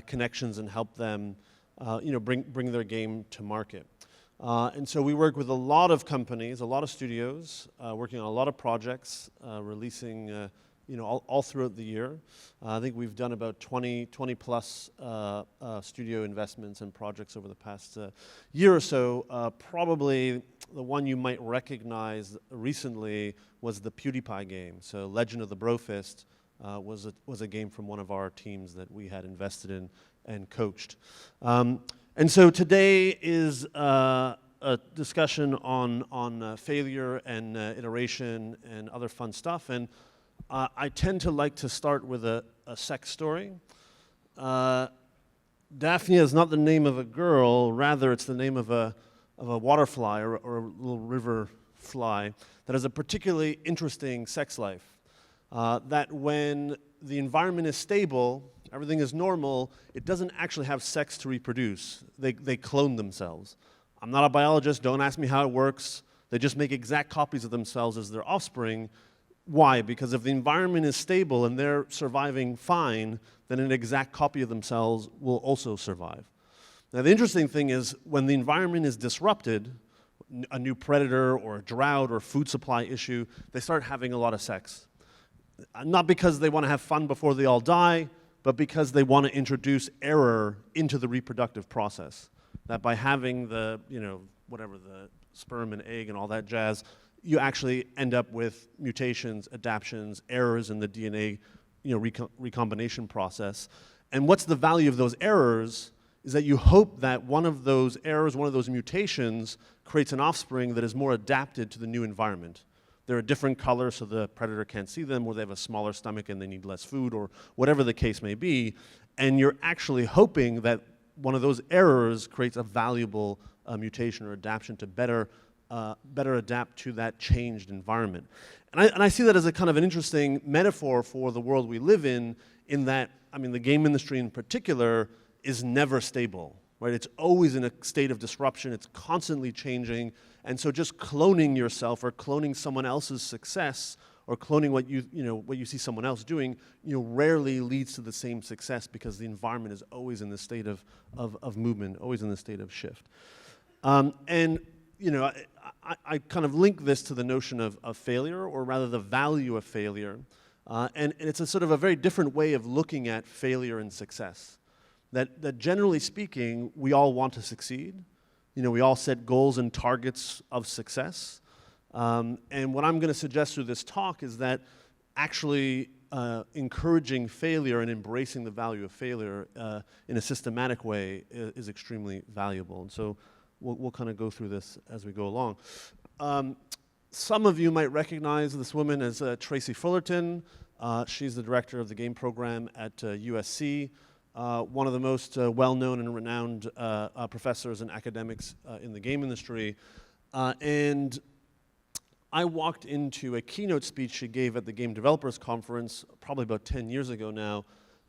connections and help them bring their game to market. And so we work with a lot of companies, a lot of studios, working on a lot of projects, releasing all throughout the year. I think we've done about 20 plus studio investments and projects over the past year or so. Probably the one you might recognize recently was the PewDiePie game. So Legend of the Brofist was a game from one of our teams that we had invested in and coached. And so today is a discussion on failure and iteration and other fun stuff. And I tend to like to start with a sex story. Daphnia is not the name of a girl, rather it's the name of a waterfly or a little river fly that has a particularly interesting sex life. That when the environment is stable, everything is normal, it doesn't actually have sex to reproduce. They clone themselves. I'm not a biologist, don't ask me how it works. They just make exact copies of themselves as their offspring. Why? Because if the environment is stable and they're surviving fine, then an exact copy of themselves will also survive. Now the interesting thing is when the environment is disrupted, a new predator or a drought or food supply issue, they start having a lot of sex. Not because they want to have fun before they all die, but because they want to introduce error into the reproductive process. That by having the, whatever, the sperm and egg and all that jazz, you actually end up with mutations, adaptions, errors in the DNA recombination process. And what's the value of those errors is that you hope that one of those errors, one of those mutations, creates an offspring that is more adapted to the new environment. They're a different color so the predator can't see them, or they have a smaller stomach and they need less food, or whatever the case may be. And you're actually hoping that one of those errors creates a valuable mutation or adaptation to better adapt to that changed environment. And I see that as a kind of an interesting metaphor for the world we live in that, the game industry in particular is never stable, right? It's always in a state of disruption, it's constantly changing, and so just cloning yourself or cloning someone else's success or cloning what you see someone else doing, rarely leads to the same success because the environment is always in the state of movement, always in the state of shift. I kind of link this to the notion of failure, or rather the value of failure. And it's a sort of a very different way of looking at failure and success. That generally speaking, we all want to succeed. We all set goals and targets of success. And what I'm going to suggest through this talk is that actually encouraging failure and embracing the value of failure in a systematic way is extremely valuable. And so we'll kind of go through this as we go along. Some of you might recognize this woman as Tracy Fullerton. She's the director of the game program at USC, one of the most well-known and renowned professors and academics in the game industry. And I walked into a keynote speech she gave at the Game Developers Conference probably about 10 years ago now.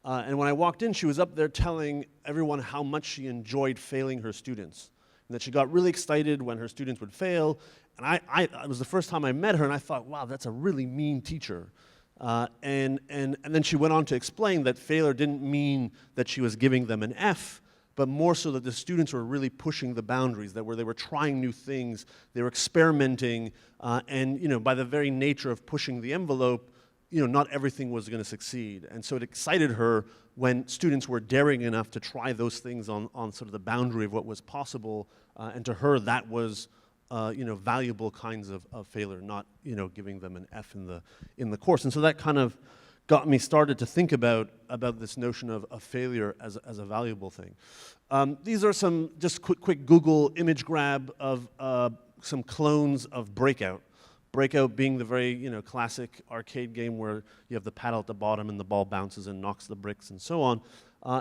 And when I walked in, she was up there telling everyone how much she enjoyed failing her students. And that she got really excited when her students would fail. And it was the first time I met her, and I thought, wow, that's a really mean teacher. And then she went on to explain that failure didn't mean that she was giving them an F, but more so that the students were really pushing the boundaries, they were trying new things, they were experimenting, and by the very nature of pushing the envelope, not everything was going to succeed. And so it excited her when students were daring enough to try those things on sort of the boundary of what was possible, and to her that was valuable kinds of failure, not giving them an F in the course. And so that kind of got me started to think about this notion of failure as a valuable thing. These are some just quick Google image grab of some clones of Breakout. Breakout being the very classic arcade game where you have the paddle at the bottom and the ball bounces and knocks the bricks and so on.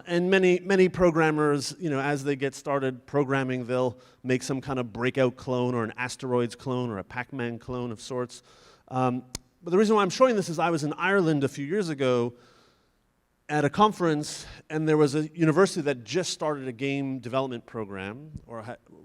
And many programmers, as they get started programming, they'll make some kind of Breakout clone or an Asteroids clone or a Pac-Man clone of sorts. But the reason why I'm showing this is I was in Ireland a few years ago at a conference, and there was a university that just started a game development program, or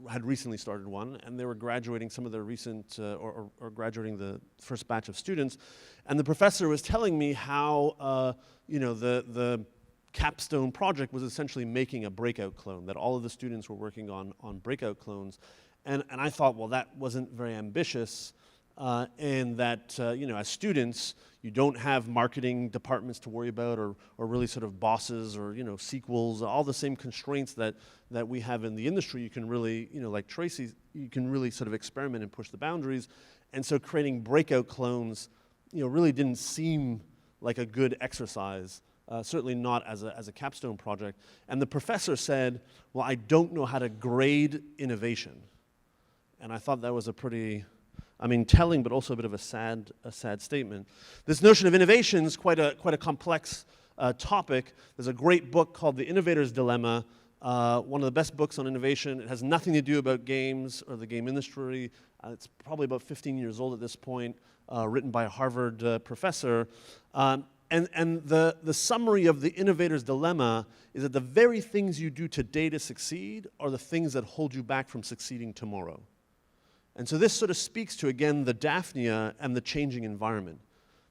had recently started one, and they were graduating some of their recent, or graduating the first batch of students. And the professor was telling me how, the capstone project was essentially making a breakout clone, that all of the students were working on breakout clones. And I thought, well, that wasn't very ambitious, and that, as students, you don't have marketing departments to worry about, or really sort of bosses, or, sequels, all the same constraints that we have in the industry. You can really, like Tracy, you can really sort of experiment and push the boundaries. And so creating breakout clones, really didn't seem like a good exercise. Certainly not as a capstone project. And the professor said, well, I don't know how to grade innovation. And I thought that was a pretty, telling, but also a bit of a sad statement. This notion of innovation is quite a complex topic. There's a great book called The Innovator's Dilemma, one of the best books on innovation. It has nothing to do about games or the game industry. It's probably about 15 years old at this point, written by a Harvard professor. And the summary of the innovator's dilemma is that the very things you do today to succeed are the things that hold you back from succeeding tomorrow. And so this sort of speaks to, again, the Daphnia and the changing environment.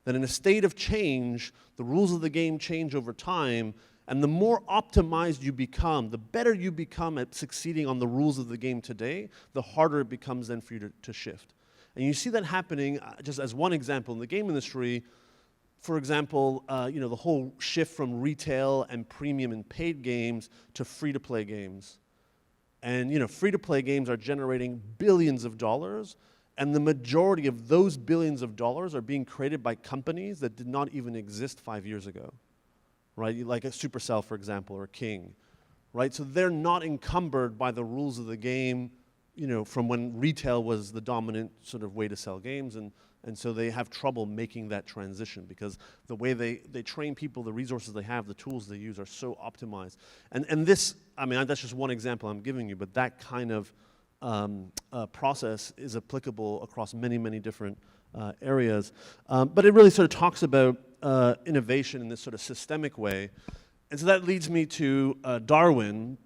That in a state of change, the rules of the game change over time, and the more optimized you become, the better you become at succeeding on the rules of the game today, the harder it becomes then for you to shift. And you see that happening, just as one example, in the game industry. For example, the whole shift from retail and premium and paid games to free-to-play games. And free-to-play games are generating billions of dollars, and the majority of those billions of dollars are being created by companies that did not even exist 5 years ago, right? Like a Supercell, for example, or King, right? So they're not encumbered by the rules of the game, from when retail was the dominant sort of way to sell games, and so they have trouble making that transition because the way they train people, the resources they have, the tools they use are so optimized. And this, that's just one example I'm giving you, but that kind of process is applicable across many, many different areas. But it really sort of talks about innovation in this sort of systemic way. And so that leads me to Darwin.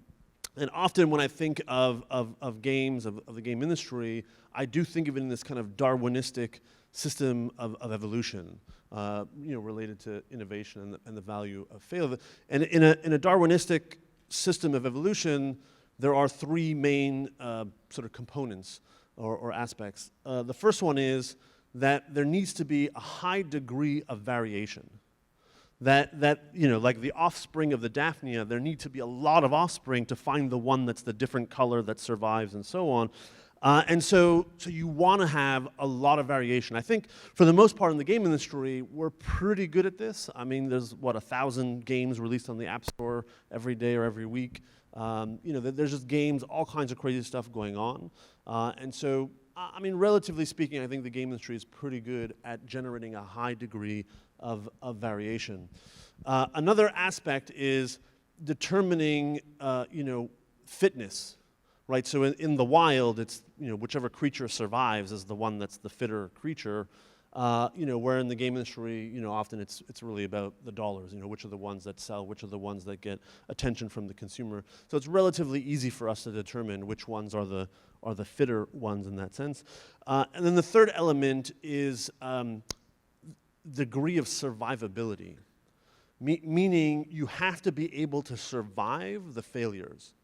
And often when I think of games, of the game industry, I do think of it in this kind of Darwinistic system of evolution, related to innovation and the value of failure. And in a Darwinistic system of evolution, there are three main sort of components or aspects. The first one is that there needs to be a high degree of variation. That like the offspring of the Daphnia, there need to be a lot of offspring to find the one that's the different color that survives and so on. And so you want to have a lot of variation. I think for the most part in the game industry, we're pretty good at this. There's 1,000 games released on the App Store every day or every week. There's just games, all kinds of crazy stuff going on. And so, relatively speaking, I think the game industry is pretty good at generating a high degree of variation. Another aspect is determining, fitness. Right, so in the wild, it's whichever creature survives is the one that's the fitter creature. Where in the game industry, often it's really about the dollars. Which are the ones that sell, which are the ones that get attention from the consumer. So it's relatively easy for us to determine which ones are the fitter ones in that sense. And then the third element is degree of survivability, meaning you have to be able to survive the failures.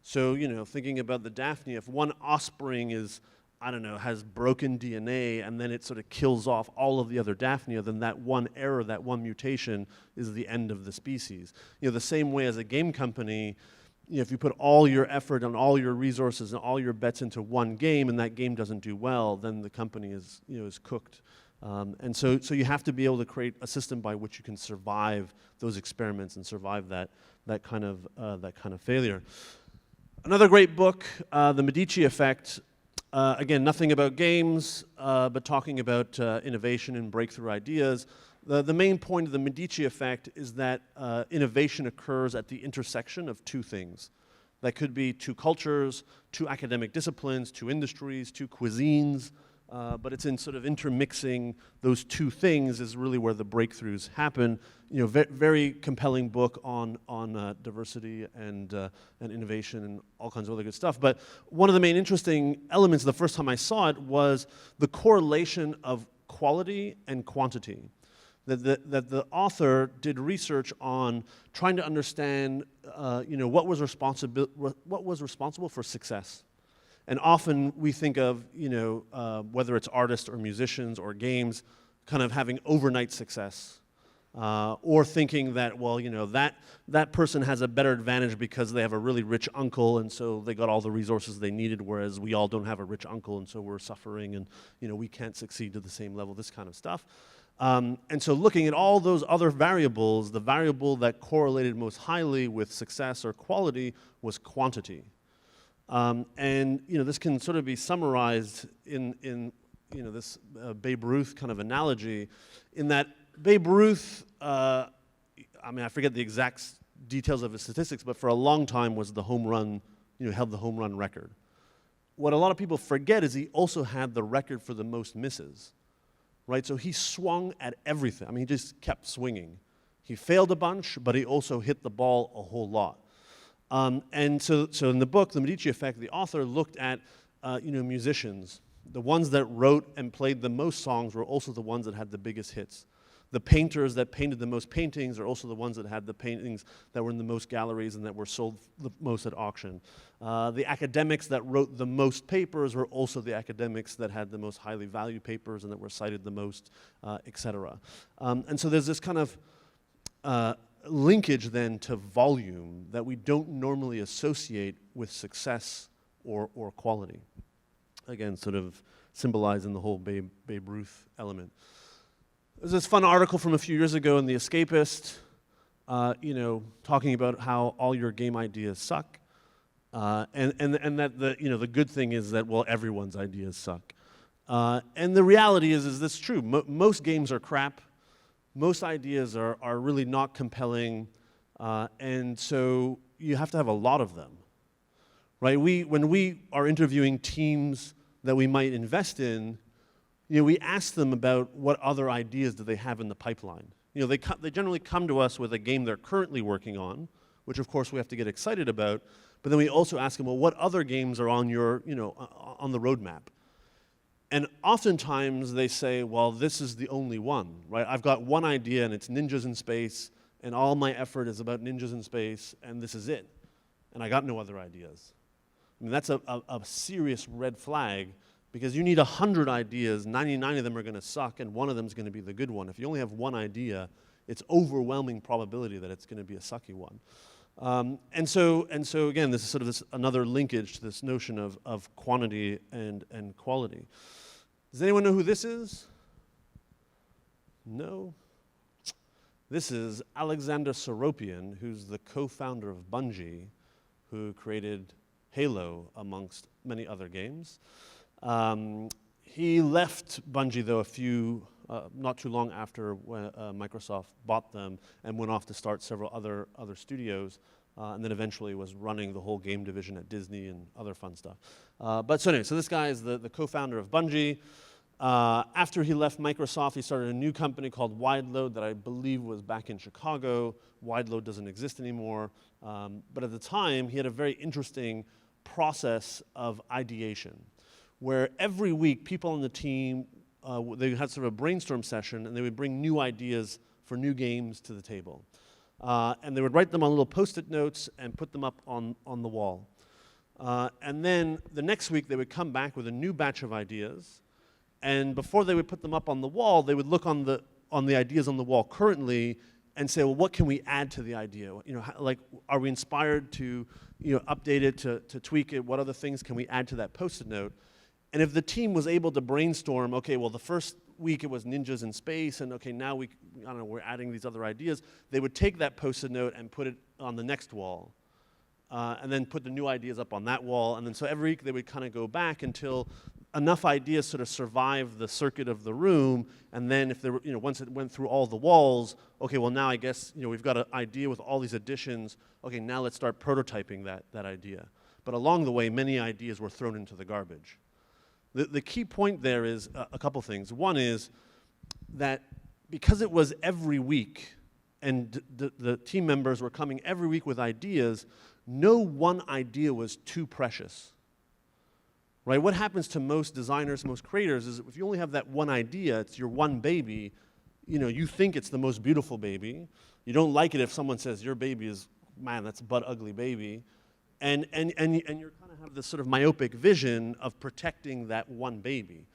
So, thinking about the Daphnia, if one offspring is, has broken DNA and then it sort of kills off all of the other Daphnia, then that one error, that one mutation is the end of the species. The same way as a game company, if you put all your effort and all your resources and all your bets into one game and that game doesn't do well, then the company is cooked. And so you have to be able to create a system by which you can survive those experiments and survive that kind of failure. Another great book, The Medici Effect. Again, nothing about games, but talking about innovation and breakthrough ideas. The main point of the Medici Effect is that innovation occurs at the intersection of two things. That could be two cultures, two academic disciplines, two industries, two cuisines, but it's in sort of intermixing those two things is really where the breakthroughs happen. Very compelling book on diversity and innovation and all kinds of other good stuff. But one of the main interesting elements the first time I saw it was the correlation of quality and quantity. that the author did research on trying to understand, what was responsible for success. And often we think of, whether it's artists or musicians or games, kind of having overnight success. Or thinking that, well, that person has a better advantage because they have a really rich uncle, and so they got all the resources they needed, whereas we all don't have a rich uncle, and so we're suffering, and we can't succeed to the same level, this kind of stuff. And so looking at all those other variables, the variable that correlated most highly with success or quality was quantity. And this can sort of be summarized in this Babe Ruth kind of analogy, in that Babe Ruth, I forget the exact details of his statistics, but for a long time was the home run, held the home run record. What a lot of people forget is he also had the record for the most misses, right? So he swung at everything. He just kept swinging. He failed a bunch, but he also hit the ball a whole lot. And so in the book, The Medici Effect, the author looked at, musicians. The ones that wrote and played the most songs were also the ones that had the biggest hits. The painters that painted the most paintings are also the ones that had the paintings that were in the most galleries and that were sold the most at auction. The academics that wrote the most papers were also the academics that had the most highly valued papers and that were cited the most, et cetera. And so there's this kind of linkage then to volume that we don't normally associate with success or quality. Again, sort of symbolizing the whole Babe Ruth element. There's this fun article from a few years ago in The Escapist, talking about how all your game ideas suck, and that the good thing is that, well, everyone's ideas suck. And the reality is this true? Most games are crap. Most ideas are really not compelling, and so you have to have a lot of them, right? When we are interviewing teams that we might invest in, we ask them about what other ideas do they have in the pipeline. They generally come to us with a game they're currently working on, which of course we have to get excited about, but then we also ask them, well, what other games are on your, on the roadmap? And oftentimes they say, well, this is the only one, right? I've got one idea and it's ninjas in space, and all my effort is about ninjas in space, and this is it. And I got no other ideas. That's a serious red flag, because you need 100 ideas, 99 of them are going to suck, and one of them is going to be the good one. If you only have one idea, it's overwhelming probability that it's going to be a sucky one. And so again, this is sort of another linkage to this notion of quantity and quality. Does anyone know who this is? No? This is Alexander Seropian, who's the co-founder of Bungie, who created Halo, amongst many other games. He left Bungie, though, not too long after when Microsoft bought them, and went off to start several other studios, and then eventually was running the whole game division at Disney and other fun stuff. So this guy is the co-founder of Bungie. After he left Microsoft, he started a new company called Wideload that I believe was back in Chicago. Wideload doesn't exist anymore. But at the time, he had a very interesting process of ideation, where every week people on the team, they had sort of a brainstorm session, and they would bring new ideas for new games to the table. And they would write them on little Post-it notes and put them up on the wall. And then the next week, they would come back with a new batch of ideas. And before they would put them up on the wall, they would look on the ideas on the wall currently and say, well, what can we add to the idea? Are we inspired to update it, to tweak it? What other things can we add to that Post-it note? And if the team was able to brainstorm, okay, well, the first week it was ninjas in space, and okay, now we're adding these other ideas, they would take that Post-it note and put it on the next wall, and then put the new ideas up on that wall, and then so every week they would kind of go back until enough ideas sort of survived the circuit of the room, and then if there were, once it went through all the walls, okay, well now I guess, we've got an idea with all these additions, okay, now let's start prototyping that idea. But along the way, many ideas were thrown into the garbage. The key point there is a couple things. One is that because it was every week, and the team members were coming every week with ideas, no one idea was too precious. Right? What happens to most designers, most creators, is if you only have that one idea, it's your one baby, you think it's the most beautiful baby. You don't like it if someone says your baby is, man, that's a butt ugly baby. And you kind of have this sort of myopic vision of protecting that one baby.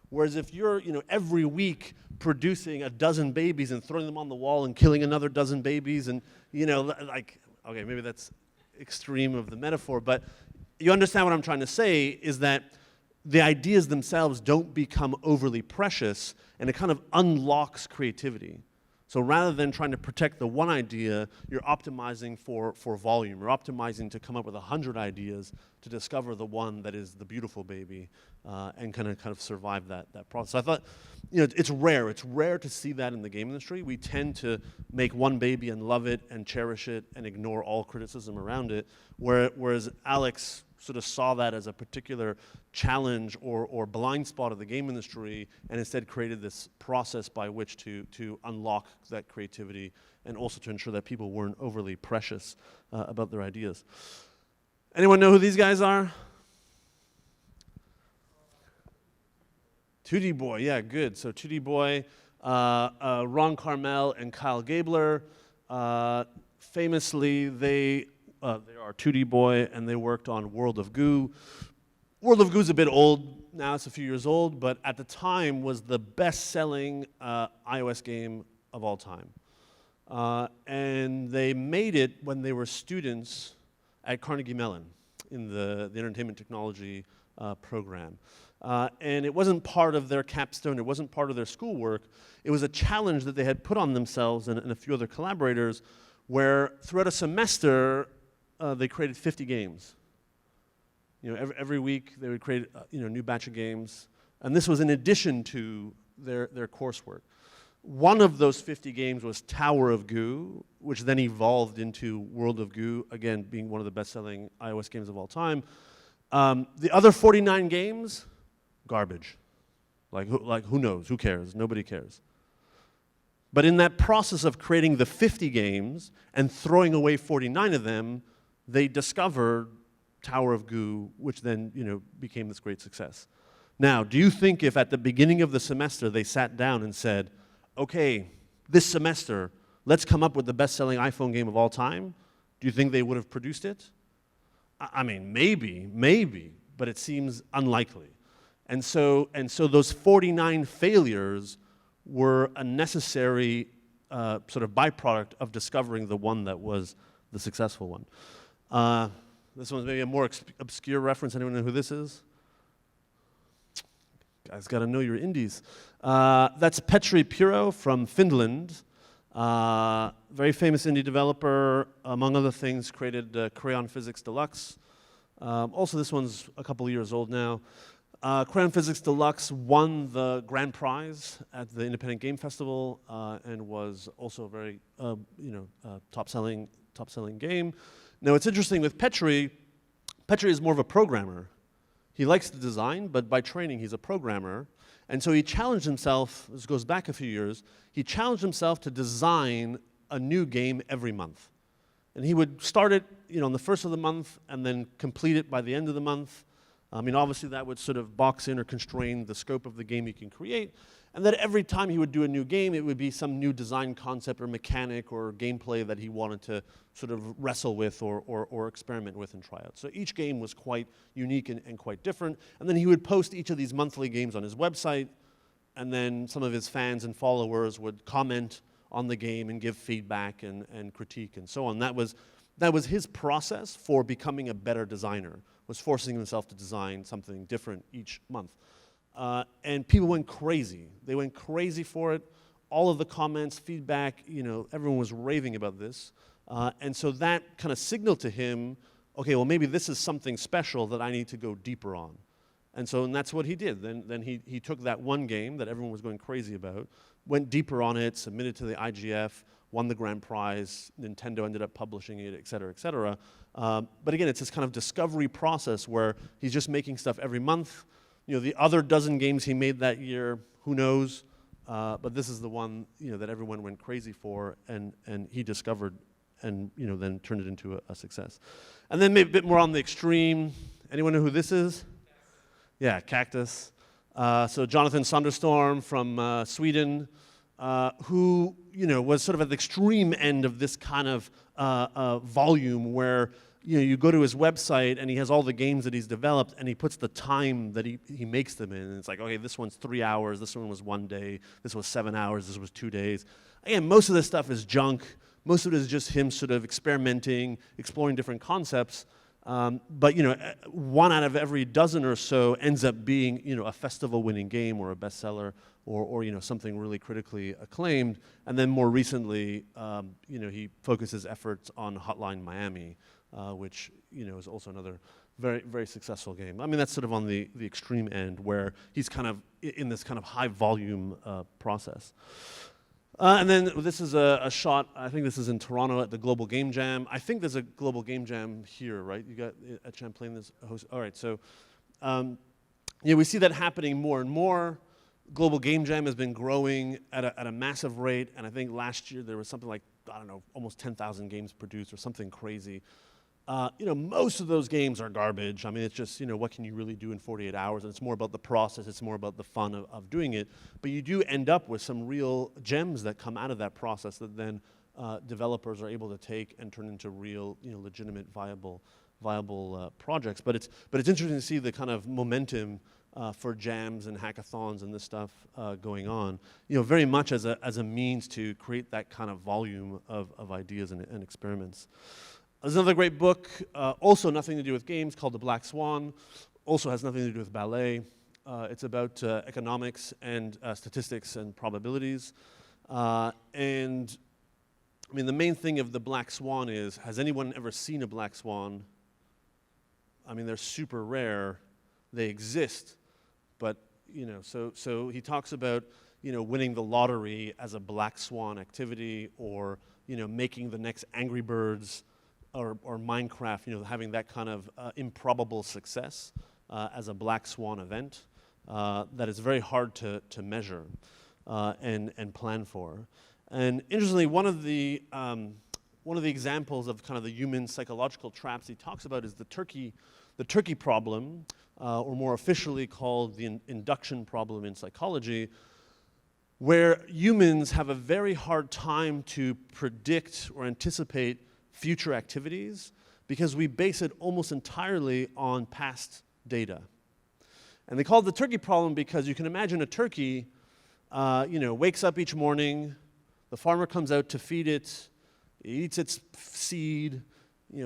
Whereas if you're, every week producing a dozen babies and throwing them on the wall and killing another dozen babies and, okay, maybe that's extreme of the metaphor, but you understand what I'm trying to say is that the ideas themselves don't become overly precious, and it kind of unlocks creativity. So rather than trying to protect the one idea, you're optimizing for volume. You're optimizing to come up with 100 ideas to discover the one that is the beautiful baby and kind of survive that process. So I thought, it's rare. It's rare to see that in the game industry. We tend to make one baby and love it and cherish it and ignore all criticism around it, whereas Alex sort of saw that as a particular challenge or blind spot of the game industry, and instead created this process by which to unlock that creativity and also to ensure that people weren't overly precious about their ideas. Anyone know who these guys are? 2D Boy, yeah, good. So 2D Boy, Ron Carmel and Kyle Gabler, famously they are 2D Boy, and they worked on World of Goo. World of Goo's a bit old now; it's a few years old, but at the time was the best-selling iOS game of all time. And they made it when they were students at Carnegie Mellon in the entertainment technology program. And it wasn't part of their capstone; it wasn't part of their schoolwork. It was a challenge that they had put on themselves and a few other collaborators, where throughout a semester, they created 50 games. Every week they would create a new batch of games, and this was in addition to their coursework. One of those 50 games was Tower of Goo, which then evolved into World of Goo, again being one of the best-selling iOS games of all time. The other 49 games, garbage. Like who knows? Who cares? Nobody cares. But in that process of creating the 50 games and throwing away 49 of them, they discovered Tower of Goo, which then became this great success. Now, do you think if at the beginning of the semester they sat down and said, okay, this semester, let's come up with the best-selling iPhone game of all time, do you think they would have produced it? I mean, maybe, but it seems unlikely. And so those 49 failures were a necessary sort of byproduct of discovering the one that was the successful one. This one's maybe a more obscure reference. Anyone know who this is? Guys, got to know your indies. That's Petri Puro from Finland. Very famous indie developer, among other things, created Crayon Physics Deluxe. Also, this one's a couple of years old now. Crayon Physics Deluxe won the grand prize at the Independent Game Festival and was also a very top-selling game. Now, it's interesting with Petri is more of a programmer. He likes to design, but by training, he's a programmer. And so he challenged himself, this goes back a few years, he challenged himself to design a new game every month. And he would start it on the first of the month and then complete it by the end of the month. I mean, obviously that would sort of box in or constrain the scope of the game he can create. And that every time he would do a new game, it would be some new design concept or mechanic or gameplay that he wanted to sort of wrestle with or experiment with and try out. So each game was quite unique and quite different. And then he would post each of these monthly games on his website, and then some of his fans and followers would comment on the game and give feedback and critique and so on. That was his process for becoming a better designer, was forcing himself to design something different each month. And people went crazy. They went crazy for it. All of the comments, feedback, everyone was raving about this. And so that kind of signaled to him, okay, well, maybe this is something special that I need to go deeper on. And that's what he did. Then he took that one game that everyone was going crazy about, went deeper on it, submitted to the IGF, won the grand prize, Nintendo ended up publishing it, et cetera, et cetera. But again, it's this kind of discovery process where he's just making stuff every month. The other dozen games he made that year, who knows? But this is the one that everyone went crazy for, and he discovered, and then turned it into a success. And then maybe a bit more on the extreme. Anyone know who this is? Yeah, Cactus. So Jonathan Sunderstorm from Sweden. who was sort of at the extreme end of this kind of volume where you go to his website and he has all the games that he's developed and he puts the time that he makes them in. And it's like, okay, this one's 3 hours, this one was 1 day, this was 7 hours, this was 2 days. Again, most of this stuff is junk. Most of it is just him sort of experimenting, exploring different concepts. But 1 out of every dozen or so ends up being a festival-winning game or a bestseller or something really critically acclaimed. And then more recently, he focuses efforts on Hotline Miami, which is also another very, very successful game. I mean, that's sort of on the extreme end where he's kind of in this kind of high volume process. And then this is a shot, I think this is in Toronto at the Global Game Jam. I think there's a Global Game Jam here, right? You got at Champlain this host. All right, so we see that happening more and more. Global Game Jam has been growing at a massive rate, and I think last year there was something like, I don't know, almost 10,000 games produced or something crazy. Most of those games are garbage. I mean, it's just, what can you really do in 48 hours? And it's more about the process. It's more about the fun of doing it. But you do end up with some real gems that come out of that process that then developers are able to take and turn into real, legitimate, viable projects. But it's interesting to see the kind of momentum for jams and hackathons and this stuff going on. Very much as a means to create that kind of volume of ideas and experiments. There's another great book, also nothing to do with games, called The Black Swan. Also has nothing to do with ballet. It's about economics and statistics and probabilities. And I mean, the main thing of The Black Swan is, has anyone ever seen a black swan? I mean, they're super rare. They exist. But, so he talks about, winning the lottery as a black swan activity, or, making the next Angry Birds or Minecraft, having that kind of improbable success as a black swan event that is very hard to measure and plan for. And interestingly, one of the examples of kind of the human psychological traps he talks about is the turkey problem, or more officially called the induction problem in psychology, where humans have a very hard time to predict or anticipate future activities because we base it almost entirely on past data. And they call it the turkey problem because you can imagine a turkey, wakes up each morning, the farmer comes out to feed it, it eats its seed,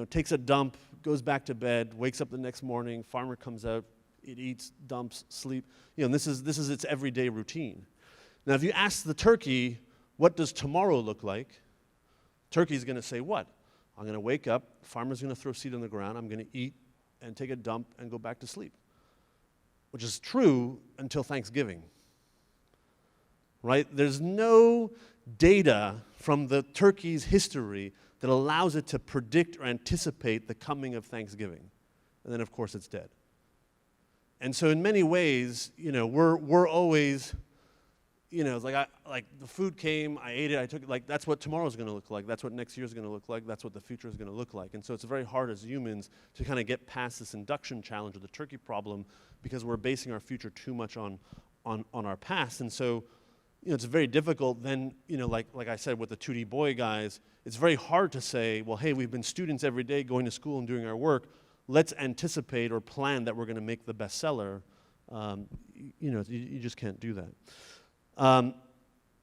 takes a dump, goes back to bed, wakes up the next morning, farmer comes out, it eats, dumps, sleep. This is its everyday routine. Now, if you ask the turkey, what does tomorrow look like? Turkey's going to say what? I'm going to wake up, farmer's going to throw seed on the ground, I'm going to eat and take a dump and go back to sleep. Which is true until Thanksgiving. Right? There's no data from the turkey's history that allows it to predict or anticipate the coming of Thanksgiving. And then, of course, it's dead. And so in many ways, we're always, it's like the food came, I ate it, I took it, like that's what tomorrow's going to look like, that's what next year's going to look like, that's what the future is going to look like. And so it's very hard as humans to kind of get past this induction challenge of the turkey problem because we're basing our future too much on our past. And so, it's very difficult then, like I said with the 2D boy guys, it's very hard to say, well, hey, we've been students every day going to school and doing our work, let's anticipate or plan that we're going to make the bestseller. You just can't do that.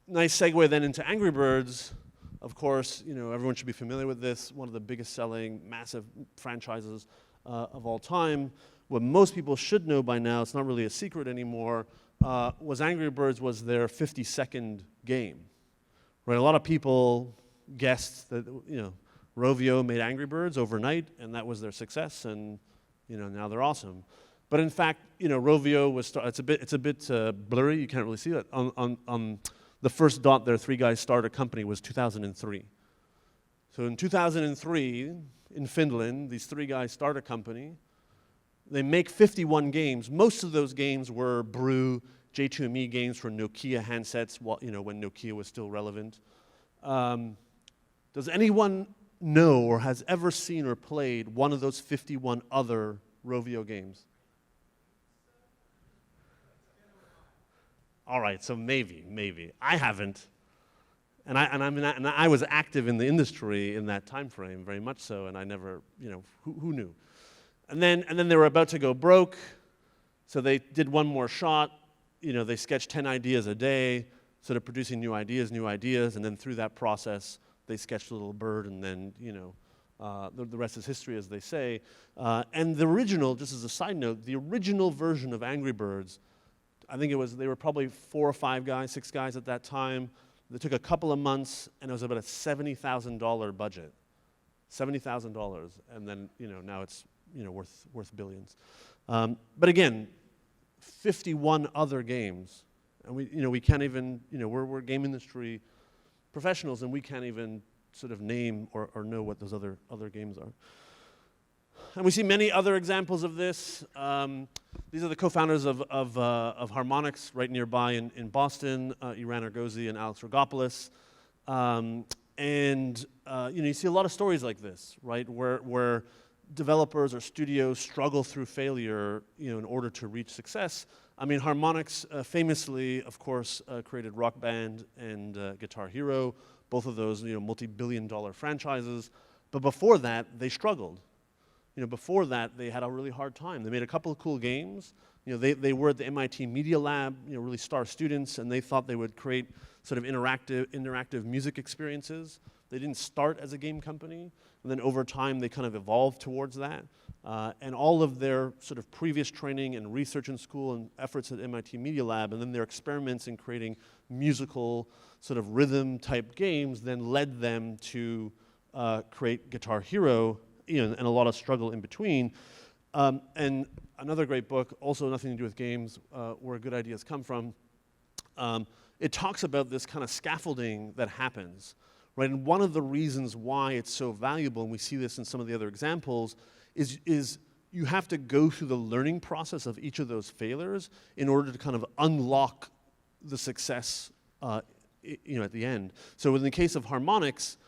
Nice segue then into Angry Birds. Of course, everyone should be familiar with this. One of the biggest selling massive franchises of all time. What most people should know by now, it's not really a secret anymore, was Angry Birds was their 52nd game. Right? A lot of people guessed that, Rovio made Angry Birds overnight, and that was their success, and, now they're awesome. But in fact, Rovio was, it's a bit blurry, you can't really see that. On the first dot there, 3 guys started a company was 2003. So in 2003, in Finland, these 3 guys start a company. They make 51 games. Most of those games were Brew, J2ME games for Nokia handsets, when Nokia was still relevant. Does anyone know or has ever seen or played one of those 51 other Rovio games? All right, so maybe. I haven't. And I was active in the industry in that time frame, very much so, and I never, who knew? And then they were about to go broke, so they did one more shot. They sketched 10 ideas a day, sort of producing new ideas, and then through that process, they sketched a little bird, and then, the rest is history, as they say. And the original, just as a side note, the original version of Angry Birds, I think they were probably 4 or 5 guys, 6 guys at that time. It took a couple of months, and it was about a $70,000 budget. $70,000, and then, now it's, worth billions. But again, 51 other games, and we can't even, we're game industry professionals, and we can't even sort of name or know what those other games are. And we see many other examples of this. These are the co-founders of Harmonix right nearby in Boston, Iran Argosy and Alex Rogopoulos. You see a lot of stories like this, right, where developers or studios struggle through failure, in order to reach success. I mean, Harmonix famously, of course, created Rock Band and Guitar Hero, both of those, multi-billion-dollar franchises. But before that, they struggled. Before that, they had a really hard time. They made a couple of cool games. They were at the MIT Media Lab, really star students, and they thought they would create sort of interactive music experiences. They didn't start as a game company, and then over time, they kind of evolved towards that. And all of their sort of previous training and research in school and efforts at MIT Media Lab, and then their experiments in creating musical sort of rhythm-type games then led them to create Guitar Hero, and a lot of struggle in between. And another great book, also nothing to do with games, where good ideas come from, it talks about this kind of scaffolding that happens, right? And one of the reasons why it's so valuable, and we see this in some of the other examples, is you have to go through the learning process of each of those failures in order to kind of unlock the success, at the end. So in the case of Harmonix,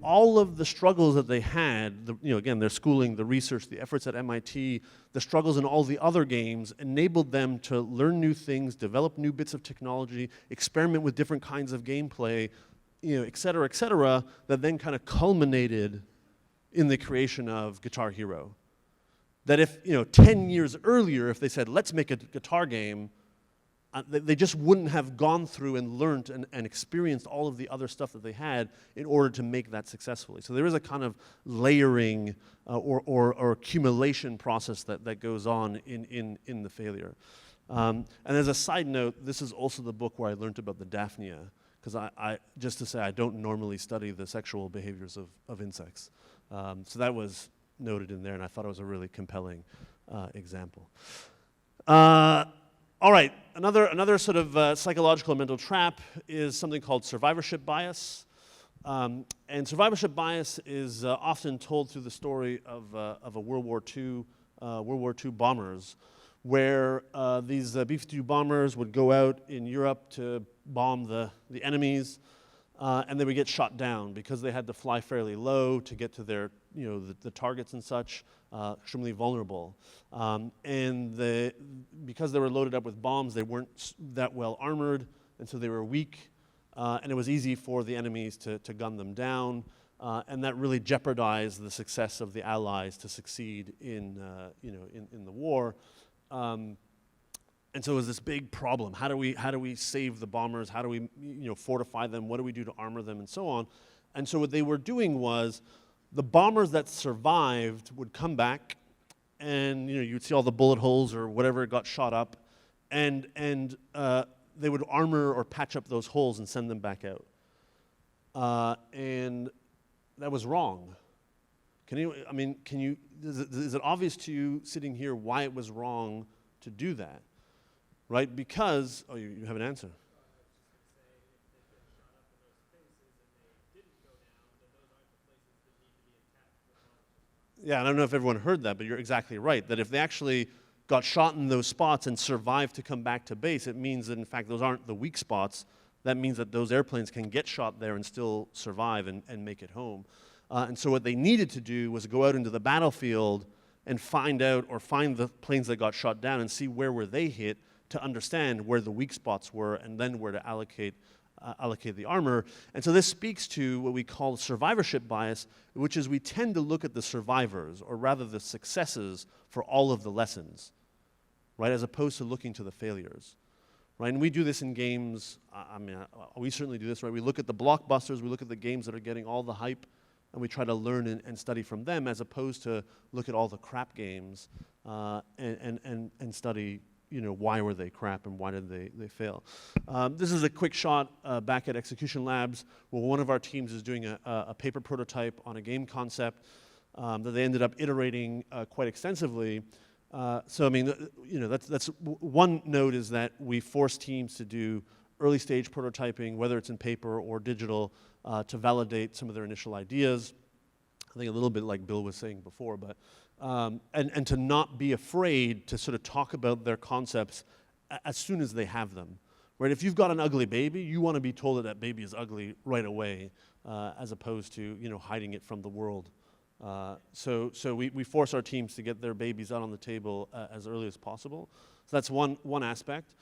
all of the struggles that they had, again, their schooling, the research, the efforts at MIT, the struggles in all the other games enabled them to learn new things, develop new bits of technology, experiment with different kinds of gameplay, et cetera, that then kind of culminated in the creation of Guitar Hero. That if, 10 years earlier, if they said, let's make a guitar game, they just wouldn't have gone through and learned and experienced all of the other stuff that they had in order to make that successfully. So there is a kind of layering or accumulation process that goes on in the failure. And as a side note, this is also the book where I learned about the Daphnia, because I just to say I don't normally study the sexual behaviors of insects. So that was noted in there, and I thought it was a really compelling example. All right, another sort of psychological mental trap is something called survivorship bias. And survivorship bias is often told through the story of a World War II bombers, where these B-52 bombers would go out in Europe to bomb the enemies, and they would get shot down because they had to fly fairly low to get to their, the targets and such, extremely vulnerable. And because they were loaded up with bombs, they weren't that well armored, and so they were weak, and it was easy for the enemies to gun them down, and that really jeopardized the success of the Allies to succeed in the war. And so it was this big problem. How do we save the bombers? How do we fortify them? What do we do to armor them, and so on? And so what they were doing was, the bombers that survived would come back, and you'd see all the bullet holes or whatever got shot up, and they would armor or patch up those holes and send them back out. And that was wrong. Is it obvious to you sitting here why it was wrong to do that? Right? Because, you have an answer. Yeah, I don't know if everyone heard that, but you're exactly right, that if they actually got shot in those spots and survived to come back to base, it means that, in fact, those aren't the weak spots. That means that those airplanes can get shot there and still survive and make it home. And so what they needed to do was go out into the battlefield and find the planes that got shot down and see where were they hit, to understand where the weak spots were and then where to allocate allocate the armor. And so this speaks to what we call survivorship bias, which is we tend to look at the survivors, or rather the successes, for all of the lessons, right, as opposed to looking to the failures. Right, and we do this in games. We certainly do this, right? We look at the blockbusters, we look at the games that are getting all the hype, and we try to learn and study from them, as opposed to look at all the crap games and study, why were they crap and why did they fail. This is a quick shot back at Execution Labs, where one of our teams is doing a paper prototype on a game concept that they ended up iterating quite extensively. So I mean, that's one note, is that we force teams to do early stage prototyping, whether it's in paper or digital, to validate some of their initial ideas. I think a little bit like Bill was saying before, but and to not be afraid to sort of talk about their concepts as soon as they have them. Right? If you've got an ugly baby, you want to be told that that baby is ugly right away, as opposed to hiding it from the world. So we force our teams to get their babies out on the table as early as possible. So that's one aspect.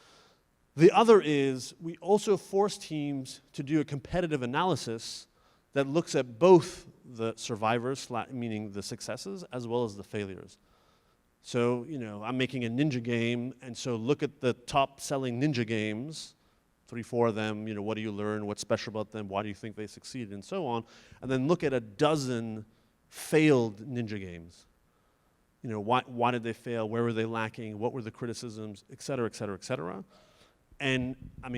The other is we also force teams to do a competitive analysis that looks at both the survivors, meaning the successes, as well as the failures. So, I'm making a ninja game, and so look at the top-selling ninja games, 3, 4 of them, what do you learn, what's special about them, why do you think they succeeded, and so on, and then look at a dozen failed ninja games. Why did they fail? Where were they lacking? What were the criticisms, et cetera, et cetera, et cetera. And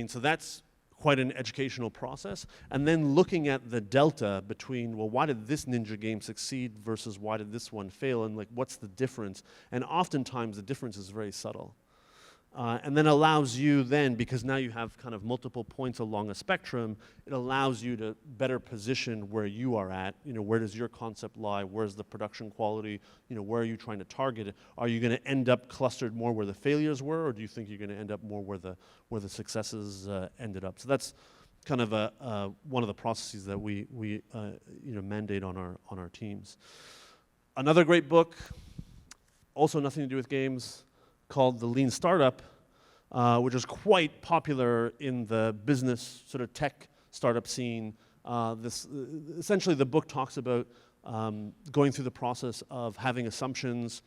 so that's quite an educational process. And then looking at the delta between, well, why did this ninja game succeed versus why did this one fail? And what's the difference? And oftentimes the difference is very subtle. And then allows you then, because now you have kind of multiple points along a spectrum, it allows you to better position where you are at. Where does your concept lie? Where's the production quality? Where are you trying to target it? Are you going to end up clustered more where the failures were, or do you think you're going to end up more where the successes ended up? So that's kind of one of the processes that we mandate on our teams. Another great book, also nothing to do with games, called The Lean Startup, which is quite popular in the business sort of tech startup scene. Essentially the book talks about going through the process of having assumptions,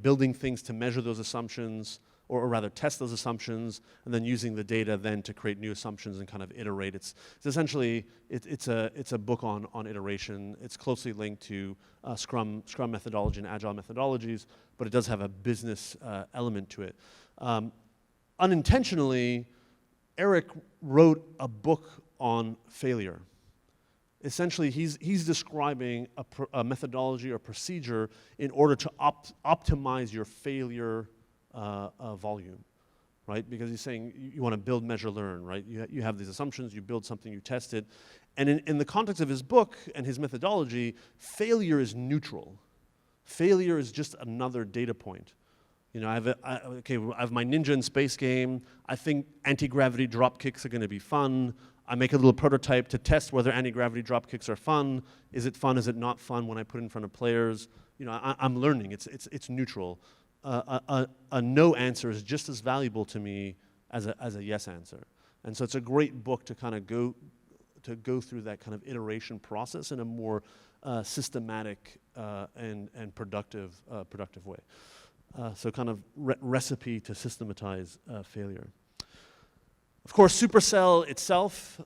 building things to measure those assumptions, or rather test those assumptions, and then using the data then to create new assumptions and kind of iterate. It's essentially it's a book on iteration. It's closely linked to Scrum methodology and Agile methodologies, but it does have a business element to it. Unintentionally, Eric wrote a book on failure. Essentially, he's describing a methodology or procedure in order to optimize your failure volume, right? Because he's saying you want to build, measure, learn, right? You have these assumptions, you build something, you test it. And in the context of his book and his methodology, failure is neutral. Failure is just another data point. I have my ninja in space game. I think anti-gravity drop kicks are going to be fun. I make a little prototype to test whether anti-gravity drop kicks are fun. Is it fun? Is it not fun when I put it in front of players? I'm learning. It's neutral. A no answer is just as valuable to me as a yes answer. And so it's a great book to kind of go through that kind of iteration process in a more systematic and productive way. So kind of recipe to systematize failure. Of course, Supercell itself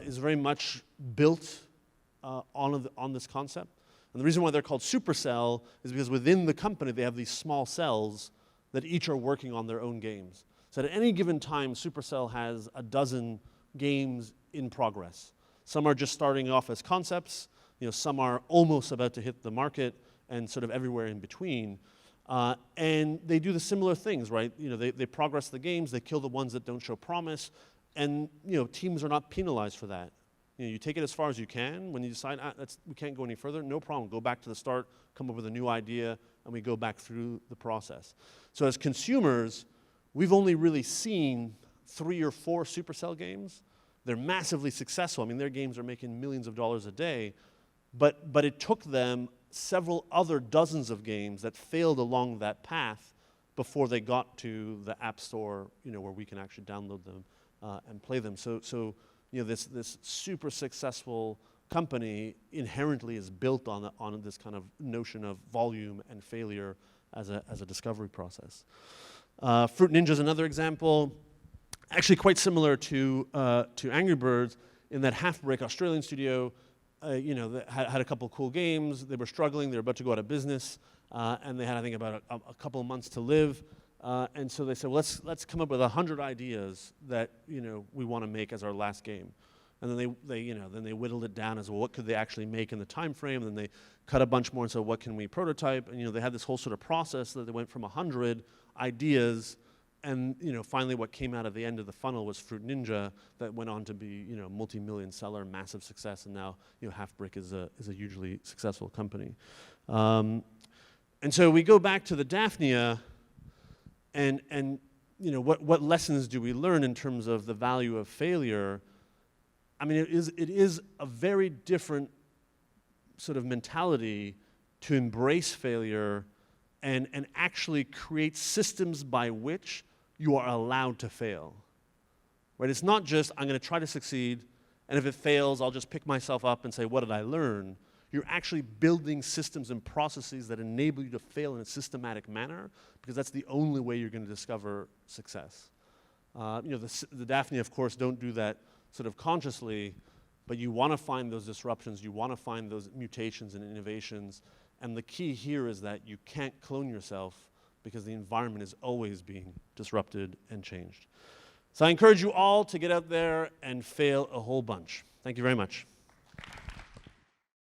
is very much built on this concept. And the reason why they're called Supercell is because within the company they have these small cells that each are working on their own games. So at any given time, Supercell has a dozen games in progress. Some are just starting off as concepts, some are almost about to hit the market, and sort of everywhere in between. And they do the similar things, right? They progress the games, they kill the ones that don't show promise, and teams are not penalized for that. You take it as far as you can. When you decide we can't go any further, no problem. Go back to the start, come up with a new idea, and we go back through the process. So as consumers, we've only really seen 3 or 4 Supercell games. They're massively successful. I mean, their games are making millions of dollars a day, but it took them several other dozens of games that failed along that path before they got to the App Store, where we can actually download them and play them. So this super successful company inherently is built on this kind of notion of volume and failure as a discovery process. Fruit Ninja is another example, actually quite similar to Angry Birds, in that Half-Brick Australian studio, they had a couple cool games. They were struggling. They were about to go out of business, and they had, I think, about a couple of months to live. And so they said, well, let's come up with 100 ideas that we want to make as our last game. And then they whittled it down as, well, what could they actually make in the time frame? And then they cut a bunch more and said, what can we prototype? And they had this whole sort of process that they went from 100 ideas, and finally what came out of the end of the funnel was Fruit Ninja, that went on to be multi-million seller, massive success, and now Half-Brick is a hugely successful company. And so we go back to the Daphnia, and what lessons do we learn in terms of the value of failure? I mean, it is a very different sort of mentality to embrace failure and actually create systems by which you are allowed to fail. Right? It's not just, I'm going to try to succeed, and if it fails, I'll just pick myself up and say, what did I learn? You're actually building systems and processes that enable you to fail in a systematic manner, because that's the only way you're going to discover success. The Daphnia, of course, don't do that sort of consciously, but you want to find those disruptions, you want to find those mutations and innovations, and the key here is that you can't clone yourself because the environment is always being disrupted and changed. So I encourage you all to get out there and fail a whole bunch. Thank you very much.